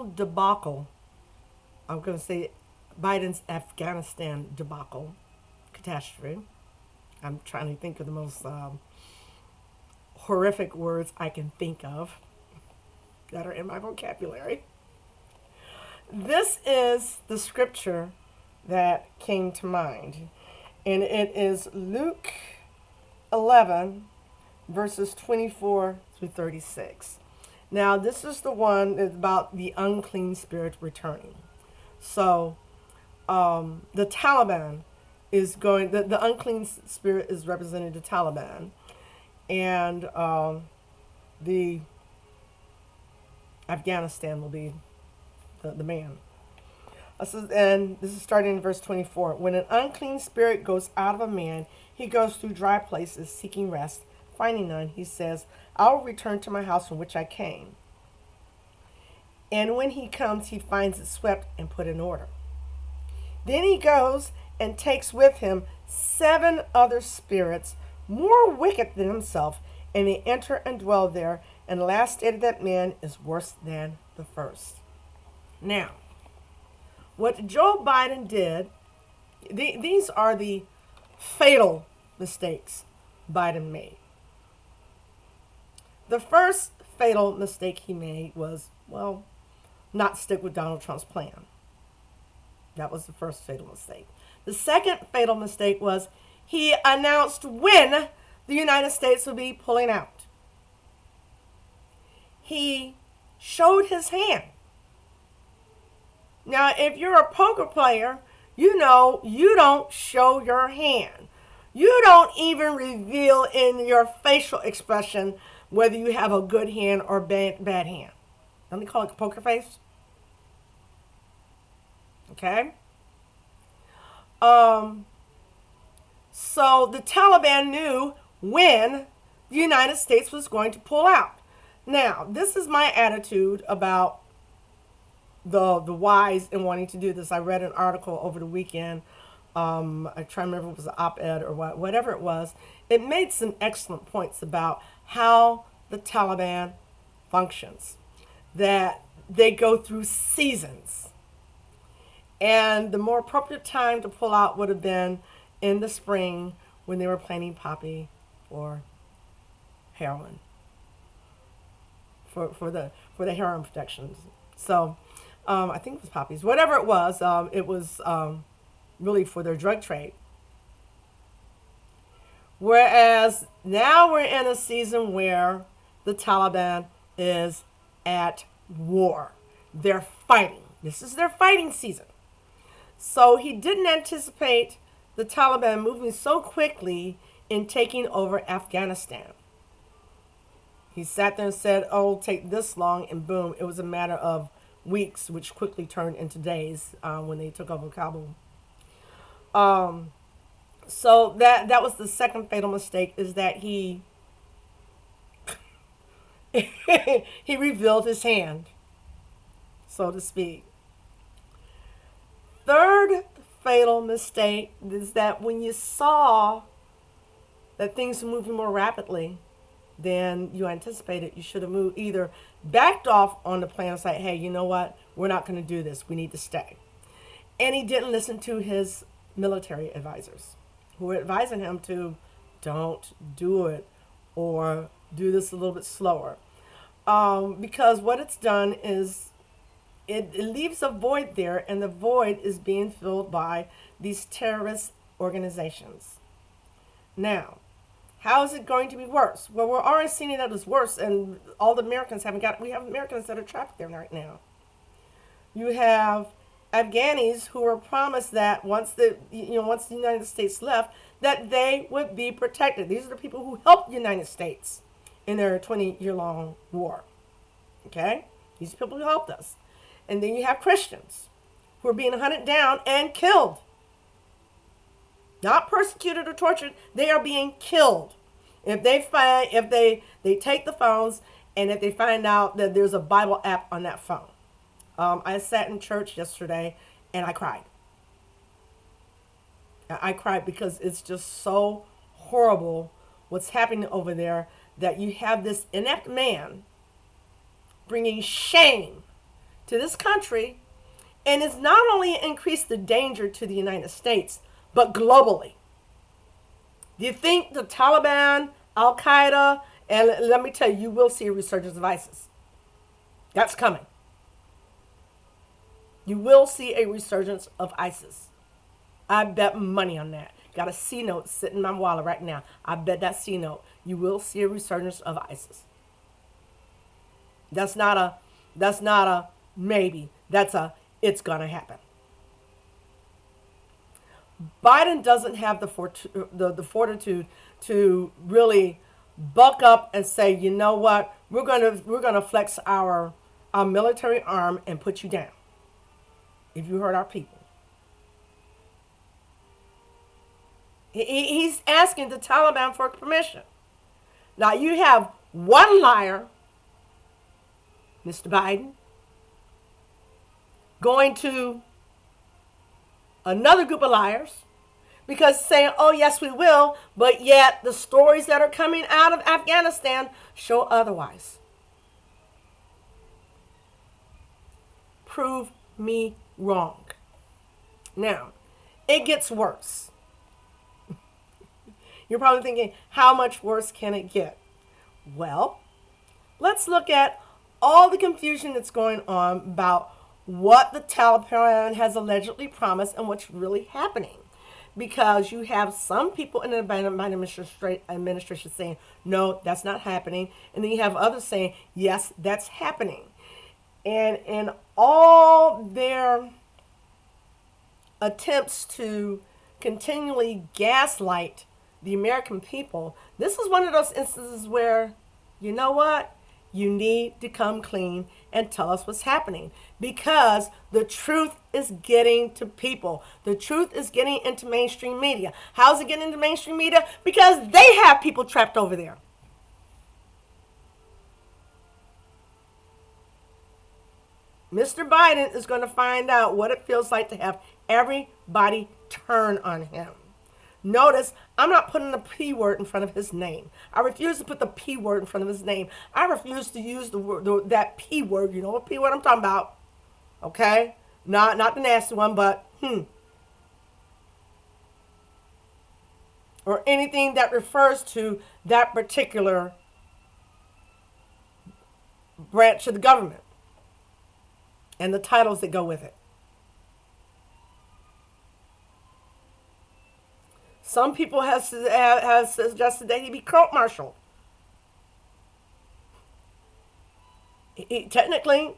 whole debacle, I'm going to say Biden's Afghanistan debacle, catastrophe. I'm trying to think of the most horrific words I can think of that are in my vocabulary. This is the scripture that came to mind, and it is Luke 11, verses 24 through 36. Now, this is the one that's about the unclean spirit returning. So, the Taliban is going, the unclean spirit is representing the Taliban, and the Afghanistan will be the man. And this is starting in verse 24. When an unclean spirit goes out of a man, he goes through dry places seeking rest. Finding none, he says, I will return to my house from which I came. And when he comes, he finds it swept and put in order. Then he goes and takes with him 7 other spirits more wicked than himself, and they enter and dwell there, and the last state of that man is worse than the first. Now, what Joe Biden did, these are the fatal mistakes Biden made. The first fatal mistake he made was, well, not stick with Donald Trump's plan. That was the first fatal mistake. The second fatal mistake was he announced when the United States would be pulling out. He showed his hand. Now, if you're a poker player, you know you don't show your hand. You don't even reveal in your facial expression whether you have a good hand or bad hand. Don't they call it poker face? Okay? So the Taliban knew when the United States was going to pull out. Now, this is my attitude about the whys in wanting to do this. I read an article over the weekend. I try to remember if it was an op-ed or whatever it was. It made some excellent points about how the Taliban functions. That they go through seasons. And the more appropriate time to pull out would have been in the spring when they were planting poppy or heroin. For the heroin protections. So I think it was poppies. Whatever it was really for their drug trade. Whereas now we're in a season where the Taliban is at war. They're fighting. This is their fighting season. So he didn't anticipate the Taliban moving so quickly in taking over Afghanistan. He sat there and said, oh, it'll take this long, and boom, it was a matter of weeks, which quickly turned into days when they took over Kabul. So that was the second fatal mistake, is that he he revealed his hand, so to speak. Third fatal mistake is that when you saw that things were moving more rapidly than you anticipated, you should have moved, either backed off on the plan and said, hey, you know what, we're not going to do this, we need to stay. And he didn't listen to his military advisors who were advising him to don't do it or do this a little bit slower. Because what it's done is it leaves a void there, and the void is being filled by these terrorist organizations. Now, how is it going to be worse? Well, we're already seeing that it's worse, and all the Americans we have Americans that are trapped there right now. You have Afghanis who were promised that once the United States left, that they would be protected. These are the people who helped the United States in their 20-year-long war. Okay? These are people who helped us. And then you have Christians who are being hunted down and killed. Not persecuted or tortured, they are being killed. If they take the phones, and if they find out that there's a Bible app on that phone. I sat in church yesterday and I cried. I cried because it's just so horrible what's happening over there, that you have this inept man bringing shame to this country, and it's not only increased the danger to the United States, but globally. Do you think the Taliban, Al Qaeda, and let me tell you, you will see a resurgence of ISIS. That's coming. You will see a resurgence of ISIS. I bet money on that. Got a C note sitting in my wallet right now. I bet that C note. You will see a resurgence of ISIS. That's not a maybe. That's a it's gonna happen. Biden doesn't have the fortitude to really buck up and say, you know what, we're gonna flex our military arm and put you down. If you hurt our people, he's asking the Taliban for permission. Now you have one liar, Mr. Biden, going to another group of liars because saying, oh, yes, we will, but yet the stories that are coming out of Afghanistan show otherwise. Prove me wrong. Now, it gets worse. You're probably thinking, how much worse can it get? Well, let's look at all the confusion that's going on about what the Taliban has allegedly promised and what's really happening. Because you have some people in the Biden administration saying, no, that's not happening. And then you have others saying, yes, that's happening. And in all their attempts to continually gaslight the American people, this is one of those instances where, you know what? You need to come clean and tell us what's happening, because the truth is getting to people. The truth is getting into mainstream media. How's it getting into mainstream media? Because they have people trapped over there. Mr. Biden is going to find out what it feels like to have everybody turn on him. Notice, I'm not putting the P word in front of his name. I refuse to put the P word in front of his name. I refuse to use that P word. You know what P word I'm talking about? Okay? Not the nasty one, but or anything that refers to that particular branch of the government and the titles that go with it. Some people have suggested that he be court-martialed. Technically,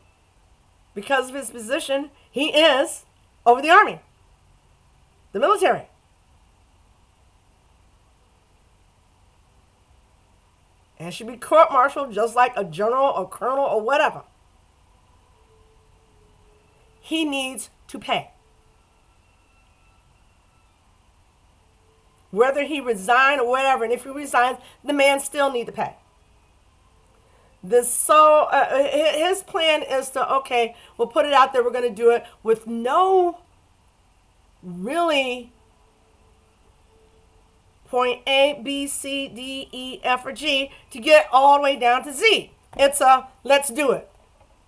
because of his position, he is over the army, the military. And should be court-martialed just like a general or colonel or whatever. He needs to pay. Whether he resign or whatever, and if he resigns, the man still need to pay. His plan is to, okay, we'll put it out there, we're going to do it with no really point A, B, C, D, E, F, or G to get all the way down to Z. It's a let's do it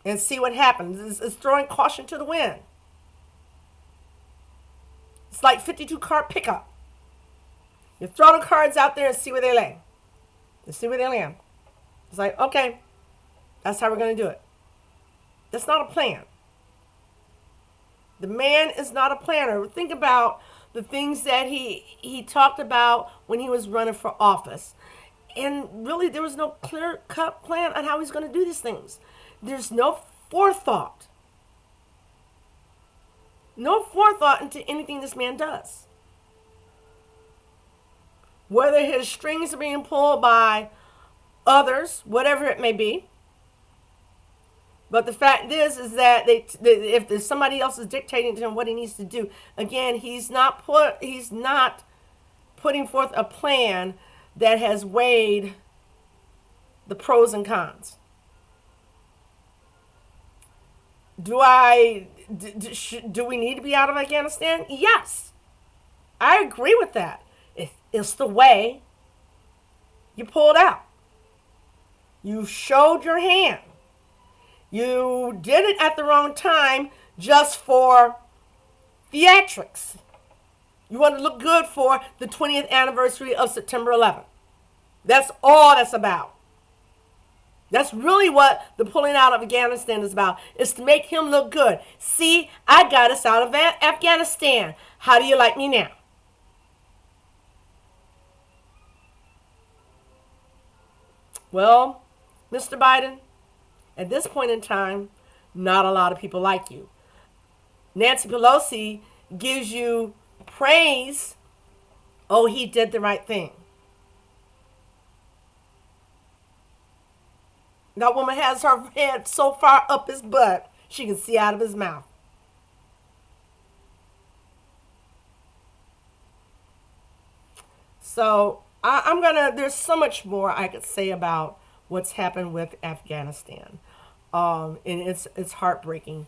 and see what happens. It's throwing caution to the wind. It's like 52 card pickup. You throw the cards out there and see where they lay. And see where they land. It's like, okay, that's how we're going to do it. That's not a plan. The man is not a planner. Think about the things that he talked about when he was running for office. And really, there was no clear-cut plan on how he's going to do these things. There's no forethought. No forethought into anything this man does. Whether his strings are being pulled by others, whatever it may be. But the fact is that if there's somebody else is dictating to him what he needs to do, again, he's not putting forth a plan that has weighed the pros and cons. Do we need to be out of Afghanistan? Yes, I agree with that. It's the way you pulled out. You showed your hand. You did it at the wrong time just for theatrics. You want to look good for the 20th anniversary of September 11th. That's all that's about. That's really what the pulling out of Afghanistan is about, is to make him look good. See, I got us out of Afghanistan. How do you like me now? Well, Mr. Biden, at this point in time, not a lot of people like you. Nancy Pelosi gives you praise. Oh, he did the right thing. That woman has her head so far up his butt, she can see out of his mouth. So there's so much more I could say about what's happened with Afghanistan. And it's heartbreaking.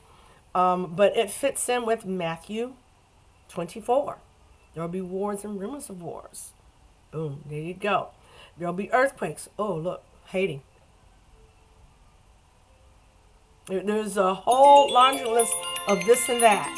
But it fits in with Matthew 24. There will be wars and rumors of wars. Boom, there you go. There will be earthquakes. Oh, look, Haiti. There's a whole laundry list of this and that.